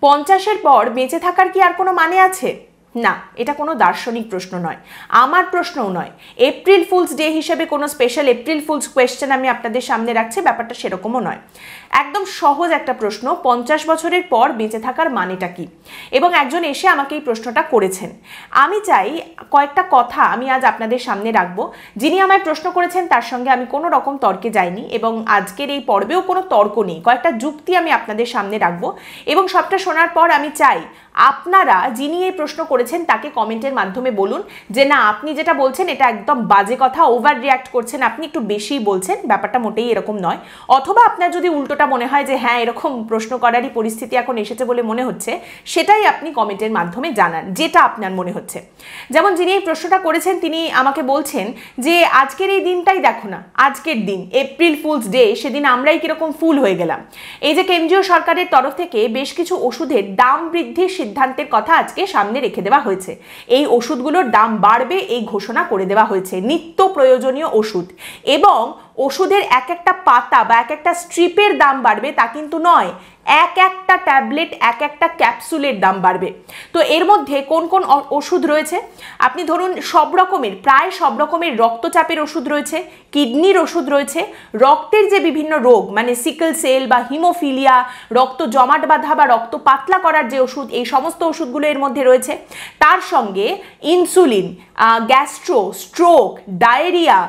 50-এর পর বেঁচে থাকার কি আর কোনো মানে আছে? না, এটা কোনো দার্শনিক প্রশ্ন নয়, আমার প্রশ্নও নয়। এপ্রিল ফুলস ডে হিসেবে কোনো স্পেশাল এপ্রিল ফুলস কোয়েশ্চেন আমি আপনাদের সামনে রাখছি, ব্যাপারটা সেরকমও নয়। একদম সহজ একটা প্রশ্ন, 50 বছরের পর বেঁচে থাকার মানেটা কি? এবং একজন এসে আমাকে এই প্রশ্নটা করেছেন। আমি চাই কয়েকটা কথা আমি আজ আপনাদের সামনে রাখবো। যিনি আমায় প্রশ্ন করেছেন তার সঙ্গে আমি কোনো রকম তর্কে যাইনি, এবং আজকের এই পর্বেও কোনো তর্ক নেই। কয়েকটা যুক্তি আমি আপনাদের সামনে রাখবো, এবং সবটা শোনার পর আমি চাই আপনারা যিনি এই প্রশ্ন করেছেন তাকে কমেন্টের মাধ্যমে বলুন যে না, আপনি যেটা বলছেন এটা একদম বাজে কথা, ওভার রিয়াক্ট করছেন, আপনি একটু বেশি বলছেন, ব্যাপারটা মোটেই এরকম নয়। অথবা আপনার যদি উল্টোটা মনে হয় যে হ্যাঁ এরকম প্রশ্ন করারই পরিস্থিতি এখন এসেছে বলে মনে হচ্ছে, সেটাই আপনি কমেন্টের মাধ্যমে জানান, যেটা আপনার মনে হচ্ছে। যেমন যিনি এই প্রশ্নটা করেছেন তিনি আমাকে বলছেন যে আজকের এই দিনটাই দেখো না, আজকের দিন এপ্রিল ফুলস ডে, সেদিন আমরাই কিরকম ফুল হয়ে গেলাম। এই যে কেন্দ্রীয় সরকারের তরফ থেকে বেশ কিছু ওষুধের দাম বৃদ্ধির সিদ্ধান্তের কথা আজকে সামনে রেখে দেওয়া হয়েছে। এই ওষুধগুলোর দাম বাড়বে এই ঘোষণা করে দেওয়া হয়েছে, নিত্য প্রয়োজনীয় ওষুধ। এবং ওষুধের এক একটা পাতা বা এক একটা স্ট্রিপের দাম বাড়বে তা কিন্তু নয়, এক একটা ট্যাবলেট, এক একটা ক্যাপসুলের দাম বাড়বে। তো এর মধ্যে কোন কোন ওষুধ রয়েছে? আপনি ধরুন সব রকমের, প্রায় সব রকমের রক্তচাপের ওষুধ রয়েছে, কিডনির ওষুধ রয়েছে, রক্তের যে বিভিন্ন রোগ মানে সিকল সেল বা হিমোফিলিয়া, রক্ত জমাট বাঁধা বা রক্ত পাতলা করার যে ওষুধ, এই সমস্ত ওষুধগুলো এর মধ্যে রয়েছে। তার সঙ্গে insulin, gastro, stroke, diarrhoea,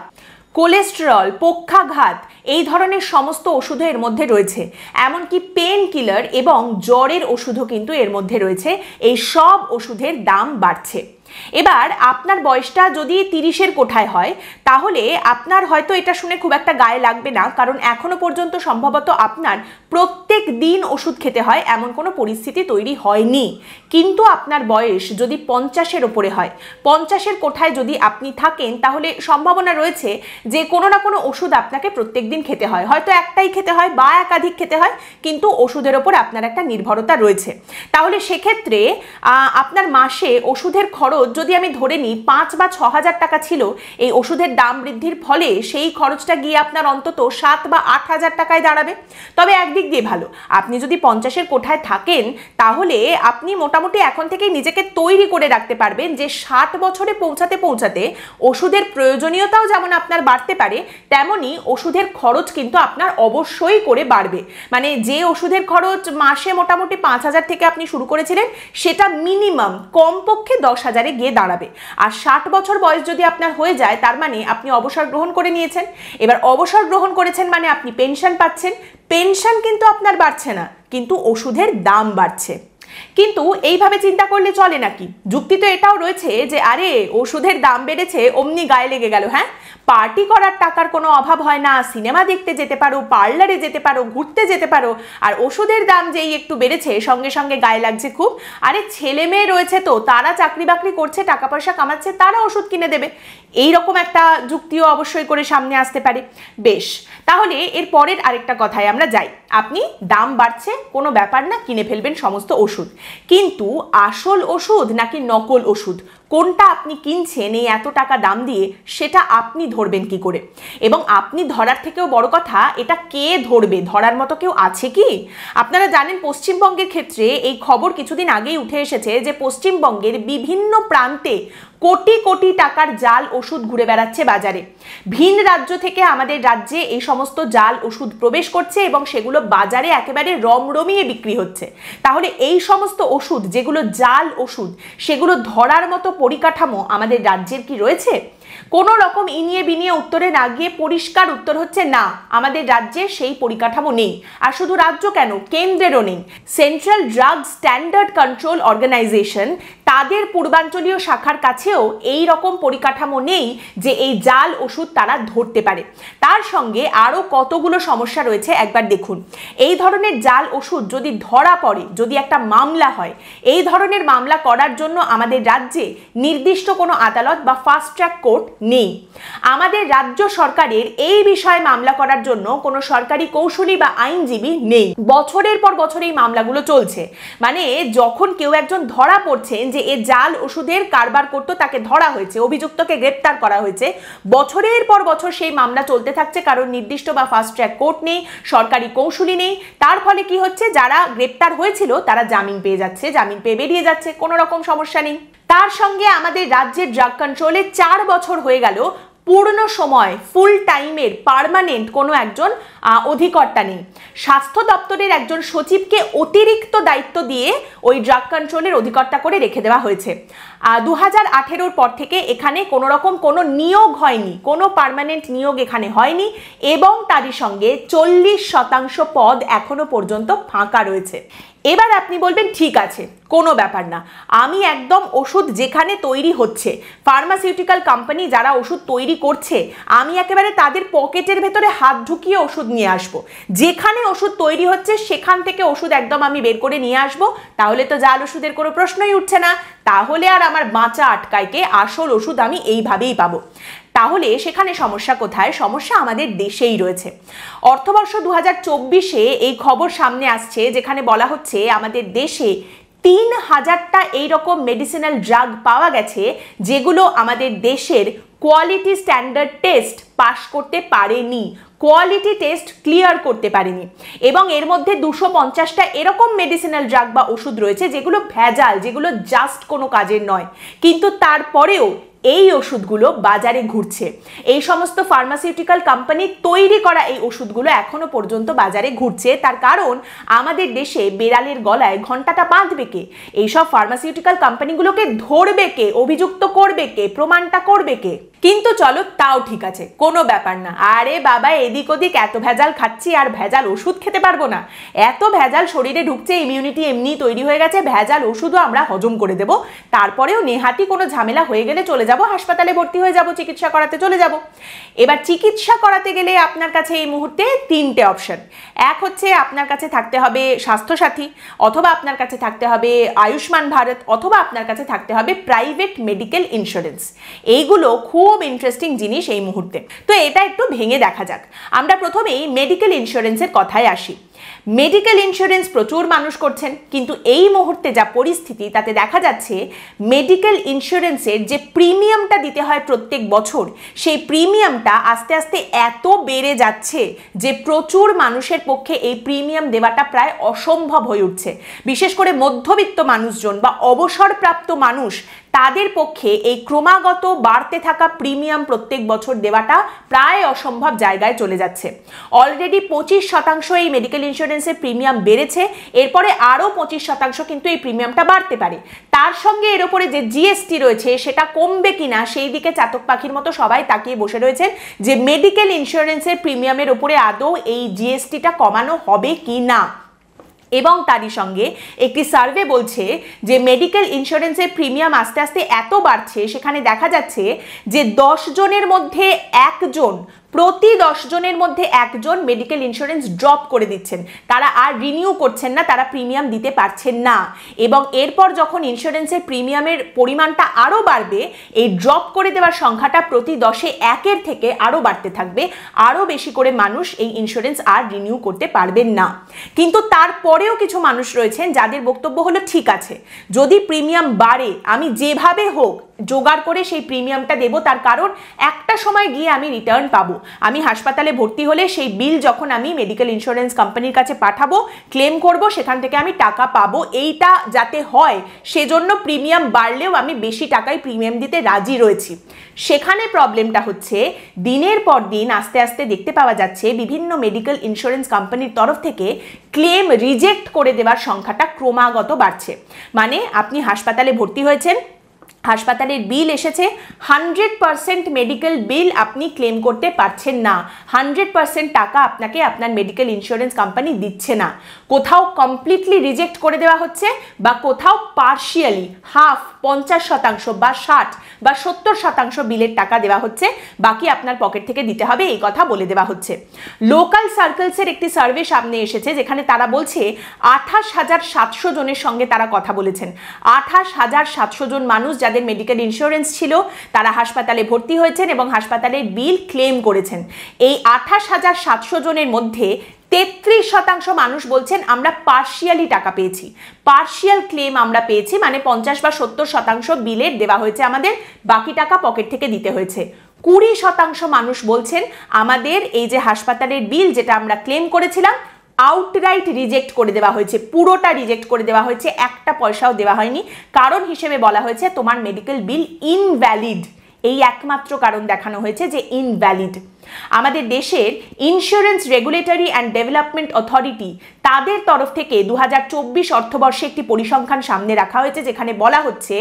cholesterol, পক্ষাঘাত, এই ধরনের সমস্ত ওষুধও এর মধ্যে রয়েছে। এমনকি পেন কিলার এবং জ্বরের ওষুধও কিন্তু এর মধ্যে রয়েছে। এই সব ওষুধের দাম বাড়ছে। এবার আপনার বয়সটা যদি 30-এর কোঠায় হয় তাহলে আপনার হয়তো এটা শুনে খুব একটা গায়ে লাগবে না, কারণ এখনো পর্যন্ত সম্ভবত আপনার প্রত্যেক দিন ওষুধ খেতে হয় এমন কোনো পরিস্থিতি তৈরি হয়নি। কিন্তু আপনার বয়স যদি 50-এর ওপরে হয়, 50-এর কোঠায় যদি আপনি থাকেন, তাহলে সম্ভাবনা রয়েছে যে কোনো না কোনো ওষুধ আপনাকে প্রত্যেক দিন খেতে হয়, হয়তো একটাই খেতে হয় বা একাধিক খেতে হয়, কিন্তু ওষুধের ওপর আপনার একটা নির্ভরতা রয়েছে। তাহলে সেক্ষেত্রে আপনার মাসে ওষুধের খরচ যদি আমি ধরে নিই 5 বা 6,000 টাকা ছিল, এই ওষুধের দাম বৃদ্ধির ফলে সেই খরচটা গিয়ে আপনার অন্তত 7 বা 8,000 টাকায় দাঁড়াবে। তবে একদিক দিয়ে ভালো, আপনি যদি 50-এর কোঠায় থাকেন তাহলে আপনি মোটামুটি এখন থেকেই নিজেকে তৈরি করে রাখতে পারবেন যে 60 বছরে পৌঁছাতে পৌঁছাতে ওষুধের প্রয়োজনীয়তাও যেমন আপনার বাড়তে পারে, তেমনি ওষুধের খরচ কিন্তু আপনার অবশ্যই করে বাড়বে। মানে যে ওষুধের খরচ মাসে মোটামুটি 5,000 থেকে আপনি শুরু করেছিলেন, সেটা মিনিমাম কমপক্ষে 10,000-এ গিয়ে দাঁড়াবে। আর 60 বছর বয়স যদি আপনার হয়ে যায়, তার মানে আপনি অবসর গ্রহণ করে নিয়েছেন। এবার অবসর গ্রহণ করেছেন মানে আপনি পেনশন পাচ্ছেন। পেনশন কিন্তু আপনার বাড়ছে না, কিন্তু ওষুধের দাম বাড়ছে। কিন্তু এইভাবে চিন্তা করলে চলে নাকি? যুক্তি তো এটাও রয়েছে যে আরে ওষুধের দাম বেড়েছে অমনি গায়ে লেগে গেল। হ্যাঁ, পার্টি করার টাকার কোনো অভাব হয় না, সিনেমা দেখতে যেতে পারো, পার্লারে যেতে পারো, ঘুরতে যেতে পারো, আর ওষুধের দাম যেই একটু বেড়েছে সঙ্গে সঙ্গে গায়ে লাগছে খুব। আরে ছেলে মেয়ে রয়েছে তো, তারা চাকরি বাকরি করছে, টাকা পয়সা কামাচ্ছে, তারা ওষুধ কিনে দেবে। এইরকম একটা যুক্তিও অবশ্যই করে সামনে আসতে পারে। বেশ, তাহলে এর পরের আরেকটা কথায় আমরা যাই। আপনি দাম বাড়ছে কোনো ব্যাপার না, কিনে ফেলবেন সমস্ত ওষুধ, কিন্তু আসল ওষুধ নাকি নকল ওষুধ কোনটা আপনি কিনছেন এই এত টাকা দাম দিয়ে, সেটা আপনি ধরবেন কি করে? এবং আপনি ধরার থেকেও বড় কথা, এটা কে ধরবে? ধরার মতো কেউ আছে কি? আপনারা জানেন পশ্চিমবঙ্গের ক্ষেত্রে এই খবর কিছুদিন আগেই উঠে এসেছে যে পশ্চিমবঙ্গের বিভিন্ন প্রান্তে কোটি কোটি টাকার জাল ওষুধ ঘুরে বেড়াচ্ছে বাজারে। ভিন রাজ্য থেকে আমাদের রাজ্যে এই সমস্ত জাল ওষুধ প্রবেশ করছে এবং সেগুলো বাজারে একেবারে রমরমিয়ে বিক্রি হচ্ছে। তাহলে এই সমস্ত ওষুধ যেগুলো জাল ওষুধ, সেগুলো ধরার মতো পরিকাঠামো আমাদের রাজ্যের কি রয়েছে? কোনো রকম ইনিয়ে বিনিয়ে উত্তরে না গিয়ে পরিষ্কার উত্তর হচ্ছে না, আমাদের রাজ্যে সেই পরিকাঠামো নেই। আর শুধু রাজ্য কেন, কেন্দ্রেরও নেই। Central drug standard control organisation, তাদের পূর্বাঞ্চলীয় শাখার কাছেও এই রকম পরিকাঠামো নেই যে এই জাল ওষুধ তারা ধরতে পারে। তার সঙ্গে আরও কতগুলো সমস্যা রয়েছে একবার দেখুন। এই ধরনের জাল ওষুধ যদি ধরা পড়ে, যদি একটা মামলা হয়, এই ধরনের মামলা করার জন্য আমাদের রাজ্যে নির্দিষ্ট কোনো আদালত বা ফাস্ট ট্র্যাক কোর্ট কোর্ট নেই। আমাদের রাজ্য সরকারের এই বিষয়ে মামলা করার জন্য কোনো সরকারি কৌশলী বা আইনজীবী নেই। বছরের পর বছর এই মামলাগুলো চলছে। মানে যখন কেউ একজন ধরা পড়ছেন যে এ জাল ওষুধের কারবার করতো, তাকে ধরা হয়েছে, অভিযুক্তকে গ্রেপ্তার করা হয়েছে, বছরের পর বছর সেই মামলা চলতে থাকছে, কারণ নির্দিষ্ট বা ফাস্ট ট্র্যাক কোর্ট নেই, সরকারি কৌশলী নেই। তার ফলে কি হচ্ছে, যারা গ্রেপ্তার হয়েছিল তারা জামিন পেয়ে যাচ্ছে, জামিন পেয়ে বেরিয়ে যাচ্ছে, কোনো রকম সমস্যা নেই। তার সঙ্গে আমাদের রাজ্যের ড্রাগ কন্ট্রোলে 4 বছর হয়ে গেল পূর্ণ সময় ফুল টাইমের পার্মানেন্ট কোনো একজন অধিকর্তা নেই। স্বাস্থ্য দপ্তরের একজন সচিবকে অতিরিক্ত দায়িত্ব দিয়ে ওই ড্রাগ কন্ট্রোলের অধিকর্তা করে রেখে দেওয়া হয়েছে। 2018 পর থেকে এখানে কোনো রকম কোনো নিয়োগ হয়নি, কোনো পার্মানেন্ট নিয়োগ এখানে হয়নি, এবং তারই সঙ্গে 40% পদ এখনো পর্যন্ত ফাঁকা রয়েছে। এবার আপনি বলবেন ঠিক আছে, কোনো ব্যাপার না, আমি একদম ওষুধ যেখানে তৈরি হচ্ছে, ফার্মাসিউটিক্যাল কোম্পানি যারা ওষুধ তৈরি করছে, আমি একেবারে তাদের পকেটের ভেতরে হাত ঢুকিয়ে ওষুধ নিয়ে আসবো, যেখানে ওষুধ তৈরি হচ্ছে সেখান থেকে ওষুধ একদম আমি বের করে নিয়ে আসবো, তাহলে তো জাল ওষুধের কোনো প্রশ্নই উঠছে না, তাহলে আর আমার বাঁচা আটকাইকে আসল ওষুধ আমি এইভাবেই পাবো। তাহলে সেখানে সমস্যা কোথায়? সমস্যা আমাদের দেশেই রয়েছে। অর্থবর্ষ 2024-এ এই খবর সামনে আসছে, যেখানে বলা হচ্ছে আমাদের দেশে 3000টা এইরকম মেডিসিনাল ড্রাগ পাওয়া গেছে যেগুলো আমাদের দেশের কোয়ালিটি স্ট্যান্ডার্ড টেস্ট পাস করতে পারেনি, কোয়ালিটি টেস্ট ক্লিয়ার করতে পারেনি। এবং এর মধ্যে 250টা এরকম মেডিসিনাল ড্রাগ বা ওষুধ রয়েছে যেগুলো ভেজাল, যেগুলো জাস্ট কোনো কাজের নয়, কিন্তু তারপরেও এই ওষুধগুলো বাজারে ঘুরছে। এই সমস্ত ফার্মাসিউটিক্যাল কোম্পানি তৈরি করা এই ওষুধগুলো এখনো পর্যন্ত বাজারে ঘুরছে। তার কারণ আমাদের দেশে বেড়ালের গলায় ঘন্টাটা বাঁধবে কে? এইসব ফার্মাসিউটিক্যাল কোম্পানিগুলোকে ধরবে কে? অভিযুক্ত করবে কে? প্রমাণটা করবে কে? কিন্তু চলো তাও ঠিক আছে, কোনো ব্যাপার না। আরে বাবা, এদিক ওদিক এত ভেজাল খাচ্ছি আর ভেজাল ওষুধ খেতে পারবো না? এত ভেজাল শরীরে ঢুকছে, ইমিউনিটি এমনি তৈরি হয়ে গেছে, ভেজাল ওষুধও আমরা হজম করে দেব, তারপরেও নেহাতি কোনো ঝামেলা হয়ে গেলে চলে যাব হাসপাতালে, ভর্তি হয়ে যাব, চিকিৎসা করাতে চলে যাব। এবার চিকিৎসা করাতে গেলে আপনার কাছে এই মুহূর্তে 3টে অপশন। এক হচ্ছে আপনার কাছে থাকতে হবে স্বাস্থ্যসাথী, অথবা আপনার কাছে থাকতে হবে আয়ুষ্মান ভারত, অথবা আপনার কাছে থাকতে হবে প্রাইভেট মেডিকেল ইন্স্যুরেন্স। এইগুলো খুব ইন্টারেস্টিং জিনিস এই মুহূর্তে। তো এটা একটু ভেঙে দেখা যাক। আমরা প্রথমেই মেডিকেল ইন্স্যুরেন্সের কথায় আসি। মেডিকেল ইন্স্যুরেন্স প্রচুর মানুষ করছেন, কিন্তু এই মুহূর্তে যা পরিস্থিতি তাতে দেখা যাচ্ছে মেডিকেল ইন্স্যুরেন্সের যে প্রিমিয়ামটা দিতে হয় প্রত্যেক বছর, সেই প্রিমিয়ামটা আস্তে আস্তে এত বেড়ে যাচ্ছে যে প্রচুর মানুষের পক্ষে এই প্রিমিয়াম দেওয়াটা প্রায় অসম্ভব হয়ে উঠছে। বিশেষ করে মধ্যবিত্ত মানুষজন বা অবসরপ্রাপ্ত মানুষ, তাদের পক্ষে এই ক্রমাগত বাড়তে থাকা প্রিমিয়াম প্রত্যেক বছর দেওয়াটা প্রায় অসম্ভব জায়গায় চলে যাচ্ছে। অলরেডি 25% এই মেডিকেল ইন্স্যুরেন্সের প্রিমিয়াম বেড়েছে, এরপরে আরও 25% কিন্তু এই প্রিমিয়ামটা বাড়তে পারে। তার সঙ্গে এর উপরে যে জিএসটি রয়েছে সেটা কমবে কিনা সেই দিকে চাতক পাখির মতো সবাই তাকিয়ে বসে রয়েছেন যে মেডিকেল ইন্স্যুরেন্সের প্রিমিয়ামের উপরে আদৌ এই জিএসটিটা কমানো হবে কি না। এবং তারই সঙ্গে একটি সার্ভে বলছে যে মেডিকেল ইন্স্যুরেন্সের প্রিমিয়াম আস্তে আস্তে এত বাড়ছে, সেখানে দেখা যাচ্ছে যে 10 জনের মধ্যে একজন, প্রতি 10 জনের মধ্যে একজন মেডিকেল ইন্স্যুরেন্স ড্রপ করে দিচ্ছেন, তারা আর রিনিউ করছেন না, তারা প্রিমিয়াম দিতে পারছেন না। এবং এরপর যখন ইন্স্যুরেন্সের প্রিমিয়ামের পরিমাণটা আরও বাড়বে, এই ড্রপ করে দেওয়ার সংখ্যাটা প্রতি 10-এ 1-এর থেকে আরও বাড়তে থাকবে, আরও বেশি করে মানুষ এই ইন্স্যুরেন্স আর রিনিউ করতে পারবেন না। কিন্তু তারপরেও কিছু মানুষ রয়েছেন যাদের বক্তব্য হলো ঠিক আছে, যদি প্রিমিয়াম বাড়ে আমি যেভাবে হোক জোগাড় করে সেই প্রিমিয়ামটা দেব, তার কারণ একটা সময় গিয়ে আমি রিটার্ন পাবো। আমি হাসপাতালে ভর্তি হলে সেই বিল যখন আমি মেডিকেল ইন্স্যুরেন্স কোম্পানির কাছে পাঠাবো, ক্লেম করব, সেখান থেকে আমি টাকা পাবো। এইটা যাতে হয় সেজন্য প্রিমিয়াম বাড়লেও আমি বেশি টাকায় প্রিমিয়াম দিতে রাজি রয়েছি। সেখানে প্রবলেমটা হচ্ছে দিনের পর দিন আস্তে আস্তে দেখতে পাওয়া যাচ্ছে বিভিন্ন মেডিকেল ইন্স্যুরেন্স কোম্পানির তরফ থেকে ক্লেম রিজেক্ট করে দেওয়ার সংখ্যাটা ক্রমাগত বাড়ছে। মানে আপনি হাসপাতালে ভর্তি হয়েছেন, হাসপাতালের বিল এসেছে, 100% মেডিকেল বিল আপনি ক্লেম করতে পারছেন না, 100% টাকা আপনাকে আপনার মেডিকেল ইন্স্যুরেন্স কোম্পানি দিচ্ছে না। কোথাও কমপ্লিটলি রিজেক্ট করে দেওয়া হচ্ছে, বা কোথাও পার্শিয়ালি হাফ 50% বা 60 বা 70% বিলের টাকা দেওয়া হচ্ছে, বাকি আপনার পকেট থেকে দিতে হবে, এই কথা বলে দেওয়া হচ্ছে। লোকাল সার্কেলসের একটি সার্ভে সামনে এসেছে যেখানে তারা বলছে 28,700 জনের সঙ্গে তারা কথা বলেছেন। 28,700 জন মানুষ মানুষ যাদের মেডিকেল ইন্স্যুরেন্স ছিল তারা হাসপাতালে ভর্তি হয়েছেন এবং হাসপাতালের বিল ক্লেম করেছেন। এই 28,700 জনের মধ্যে 33% মানুষ বলছেন আমরা পার্শিয়ালি টাকা পেয়েছি, পার্শিয়াল ক্লেম আমরা পেয়েছি, মানে 50 বা 70% বিলের দেওয়া হয়েছে আমাদের, বাকি টাকা পকেট থেকে দিতে হয়েছে। 20% মানুষ বলছেন আমাদের এই যে হাসপাতালের বিল যেটা আমরা ক্লেম করেছিলাম আউটরাইট রিজেক্ট করে দেওয়া হয়েছে, পুরোটা রিজেক্ট করে দেওয়া হয়েছে, একটা পয়সাও দেওয়া হয়নি। কারণ হিসেবে বলা হয়েছে তোমার মেডিকেল বিল ইনভ্যালিড, এই একমাত্র কারণ দেখানো হয়েছে যে ইনভ্যালিড। আমাদের দেশের insurance regulatory and development authority তাদের তরফ থেকে 2024 অর্থবর্ষে একটি পরিসংখ্যান সামনে রাখা হয়েছে, যেখানে বলা হচ্ছে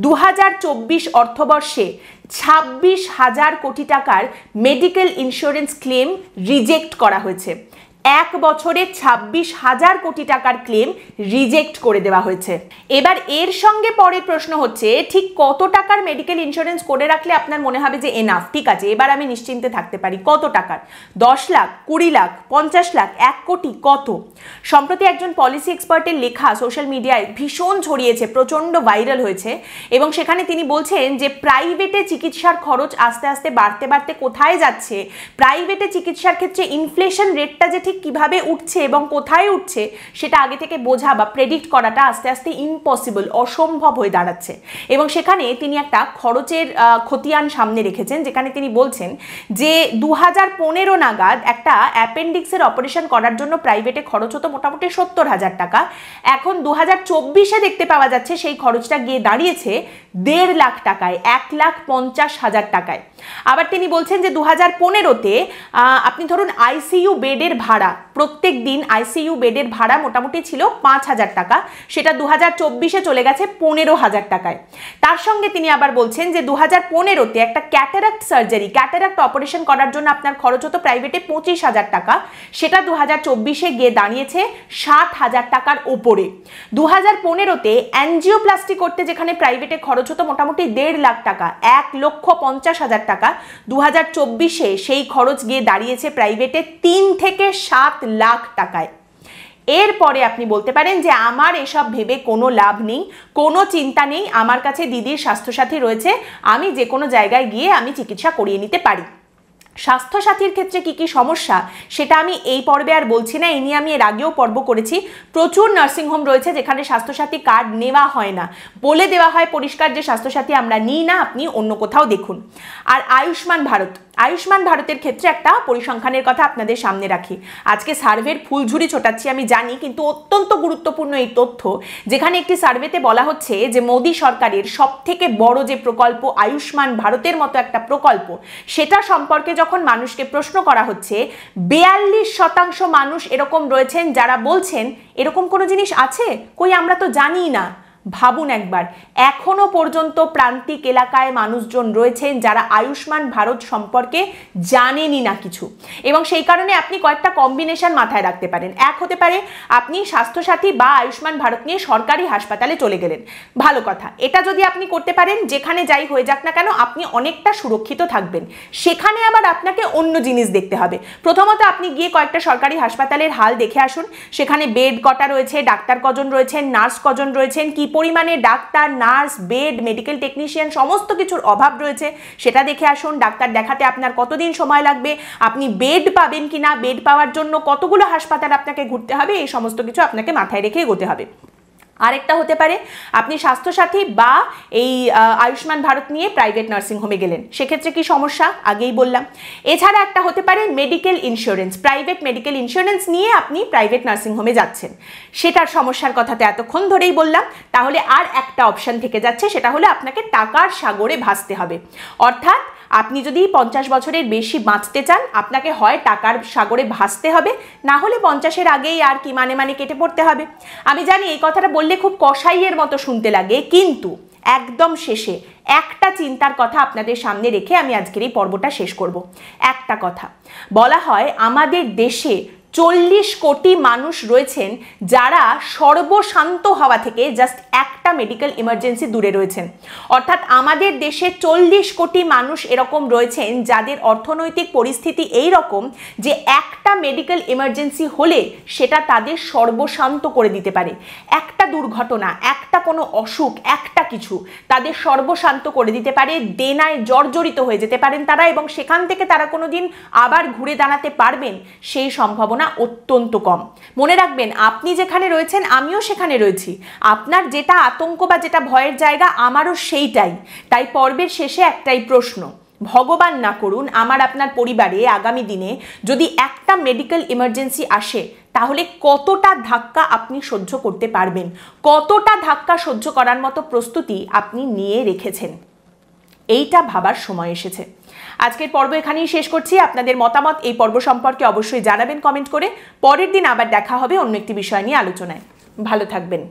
2024 অর্থবর্ষে 26,000 কোটি টাকার মেডিকেল ইন্স্যুরেন্স ক্লেম রিজেক্ট করা হয়েছে। এক বছরে 26,000 কোটি টাকার ক্লেম রিজেক্ট করে দেওয়া হয়েছে। এবার এর সঙ্গে পরের প্রশ্ন হচ্ছে ঠিক কত টাকার মেডিকেল ইন্স্যুরেন্স করে রাখলে আপনার মনে হবে যে এনাফ, ঠিক আছে এবার আমি নিশ্চিন্তে থাকতে পারি। কত টাকার? 10 লাখ, 20 লাখ, 50 লাখ, 1 কোটি, কত? সম্প্রতি একজন পলিসি এক্সপার্টের লেখা সোশ্যাল মিডিয়ায় ভীষণ ছড়িয়েছে, প্রচণ্ড ভাইরাল হয়েছে, এবং সেখানে তিনি বলছেন যে প্রাইভেটে চিকিৎসার খরচ আস্তে আস্তে বাড়তে বাড়তে কোথায় যাচ্ছে, প্রাইভেটে চিকিৎসার ক্ষেত্রে ইনফ্লেশন রেটটা যে ঠিক কিভাবে উঠছে এবং কোথায় উঠছে সেটা আগে থেকে বোঝা বা প্রেডিক্ট করাটা আস্তে আস্তে ইম্পসিবল, অসম্ভব হয়ে দাঁড়াচ্ছে। এবং সেখানে তিনি একটা খরচের খতিয়ান সামনে রেখেছেন, যেখানে তিনি বলছেন যে 2015 নাগাদ একটা অ্যাপেন্ডিক্সের অপারেশন করার জন্য প্রাইভেটে খরচ হতো মোটামুটি 70,000 টাকা, এখন 2024-এ দেখতে পাওয়া যাচ্ছে সেই খরচটা গিয়ে দাঁড়িয়েছে 1.5 লাখ টাকায়, 1,50,000 টাকায়। আবার তিনি বলছেন যে 2015-তে আপনি ধরুন আইসিইউ বেডের ভাড়া, প্রত্যেক দিন আইসিইউ বেডের ভাড়া মোটামুটি ছিল 5,000 টাকা, সেটা 2024-এ চলে গেছে 15,000 টাকায়। তার সঙ্গে তিনি আবার বলছেন যে 2015-তে একটা ক্যাটারাক্ট সার্জারি, ক্যাটারাক্ট অপারেশন করার জন্য আপনার খরচ হতো প্রাইভেটে 25,000 টাকা, সেটা 2024-এ গিয়ে দাঁড়িয়েছে 60,000 টাকার ওপরে। 2015-তে অ্যাঞ্জিওপ্লাস্টি করতে যেখানে প্রাইভেটে খরচ হতো মোটামুটি 1.5 লাখ টাকা, 1,50,000 টাকা, 2024-এ সেই খরচ গিয়ে দাঁড়িয়েছে প্রাইভেটে 3 থেকে 7 লাখ টাকায়। এরপরে আপনি বলতে পারেন যে আমার এসব ভেবে কোনো লাভ নেই, কোনো চিন্তা নেই, আমার কাছে দিদির স্বাস্থ্যসাথী রয়েছে, আমি যে কোনো জায়গায় গিয়ে আমি চিকিৎসা করিয়ে নিতে পারি। স্বাস্থ্যসাথীর ক্ষেত্রে কি কি সমস্যা সেটা আমি এই পর্বে আর বলছি না, এই নিয়ে আমি এর আগেও পর্ব করেছি। প্রচুর নার্সিংহোম রয়েছে যেখানে স্বাস্থ্যসাথী কার্ড নেওয়া হয় না, বলে দেওয়া হয় পরিষ্কার যে স্বাস্থ্যসাথী আমরা নিই না, আপনি অন্য কোথাও দেখুন। আর আয়ুষ্মান ভারত, আয়ুষ্মান ভারতের ক্ষেত্রে একটা পরিসংখ্যানের কথা আপনাদের সামনে রাখি। আজকে সার্ভের ফুলঝুরি ছোটাচ্ছি আমি জানি, কিন্তু অত্যন্ত গুরুত্বপূর্ণ এই তথ্য, যেখানে একটি সার্ভেতে বলা হচ্ছে যে মোদী সরকারের সব থেকে বড় যে প্রকল্প আয়ুষ্মান ভারতের মতো একটা প্রকল্প, সেটা সম্পর্কে যখন মানুষকে প্রশ্ন করা হচ্ছে 42% মানুষ এরকম রয়েছেন যারা বলছেন এরকম কোনো জিনিস আছে, কই আমরা তো জানি না। ভাবুন একবার, এখনো পর্যন্ত প্রান্তিক এলাকায় মানুষজন রয়েছেন যারা আয়ুষ্মান ভারত সম্পর্কে জানেনই না কিছু। এবং সেই কারণে আপনি কয়েকটা কম্বিনেশন মাথায় রাখতে পারেন। এক হতে পারে আপনি স্বাস্থ্যসাথী বা আয়ুষ্মান ভারত নিয়ে সরকারি হাসপাতালে চলে গেলেন, ভালো কথা, এটা যদি আপনি করতে পারেন যেখানে যাই হয়ে যাক না কেন আপনি অনেকটা সুরক্ষিত থাকবেন। সেখানে আবার আপনাকে অন্য জিনিস দেখতে হবে। প্রথমত আপনি গিয়ে কয়েকটা সরকারি হাসপাতালের হাল দেখে আসুন, সেখানে বেড কটা রয়েছে, ডাক্তার কজন রয়েছেন, নার্স কজন রয়েছেন, কি পরিমাণে doctor, nurse, bed, medical technician সমস্ত কিছুর অভাব রয়েছে সেটা দেখে আসুন। ডাক্তার দেখাতে আপনার কতদিন সময় লাগবে, আপনি বেড পাবেন কিনা, বেড পাওয়ার জন্য কতগুলো হাসপাতাল আপনাকে ঘুরতে হবে, এই সমস্ত কিছু আপনাকে মাথায় রেখে এগোতে হবে। আরেকটা হতে পারে আপনি স্বাস্থ্যসাথী বা এই আয়ুষ্মান ভারত নিয়ে প্রাইভেট নার্সিংহোমে গেলেন, সেক্ষেত্রে কি সমস্যা আগেই বললাম। এছাড়া একটা হতে পারে medical insurance, private medical insurance নিয়ে আপনি প্রাইভেট নার্সিংহোমে যাচ্ছেন, সেটার সমস্যার কথা তো এতক্ষণ ধরেই বললাম। তাহলে আর একটা অপশন থেকে যাচ্ছে, সেটা হলো আপনাকে টাকার সাগরে ভাসতে হবে। অর্থাৎ আপনি যদি 50 বছরের বেশি বাঁচতে চান আপনাকে হয় টাকার সাগরে ভাসতে হবে, না হলে 50-এর আগেই আর কি মানে কেটে পড়তে হবে। আমি জানি এই কথাটা বললে খুব কসাইয়ের মতো শুনতে লাগে, কিন্তু একদম শেষে একটা চিন্তার কথা আপনাদের সামনে রেখে আমি আজকের এই পর্বটা শেষ করব। একটা কথা বলা হয় আমাদের দেশে 40 কোটি মানুষ রয়েছেন যারা সর্বশান্ত হওয়া থেকে জাস্ট একটা মেডিকেল ইমার্জেন্সি দূরে রয়েছেন। অর্থাৎ আমাদের দেশে 40 কোটি মানুষ এরকম রয়েছেন যাদের অর্থনৈতিক পরিস্থিতি এই রকম যে একটা মেডিকেল ইমার্জেন্সি হলে সেটা তাদের সর্বশান্ত করে দিতে পারে। একটা দুর্ঘটনা, একটা কোনো অসুখ, একটা কিছু তাদের সর্বশান্ত করে দিতে পারে, দেনায় জর্জরিত হয়ে যেতে পারেন তারা, এবং সেখান থেকে তারা কোনোদিন আবার ঘুরে দাঁড়াতে পারবেন সেই সম্ভাবনা অত্যন্ত কম। মনে রাখবেন, আপনি যেখানে রয়েছেন আমিও সেখানে রয়েছি। আপনার যেটা আতঙ্ক বা যেটা ভয়ের জায়গা আমারও সেইটাই। তাই পর্বের শেষে একটাই প্রশ্ন, ভগবান না করুন আমার আপনার পরিবারে আগামী দিনে যদি একটা মেডিকেল ইমার্জেন্সি আসে, তাহলে কতটা ধাক্কা আপনি সহ্য করতে পারবেন, কতটা ধাক্কা সহ্য করার মতো প্রস্তুতি আপনি নিয়ে রেখেছেন, এইটা ভাবার সময় এসেছে। আজকের পর্ব এখানেই শেষ করছি। আপনাদের মতামত এই পর্ব সম্পর্কে অবশ্যই জানাবেন কমেন্ট করে। পরের দিন আবার দেখা হবে অন্য একটি বিষয় নিয়ে আলোচনায়। ভালো থাকবেন।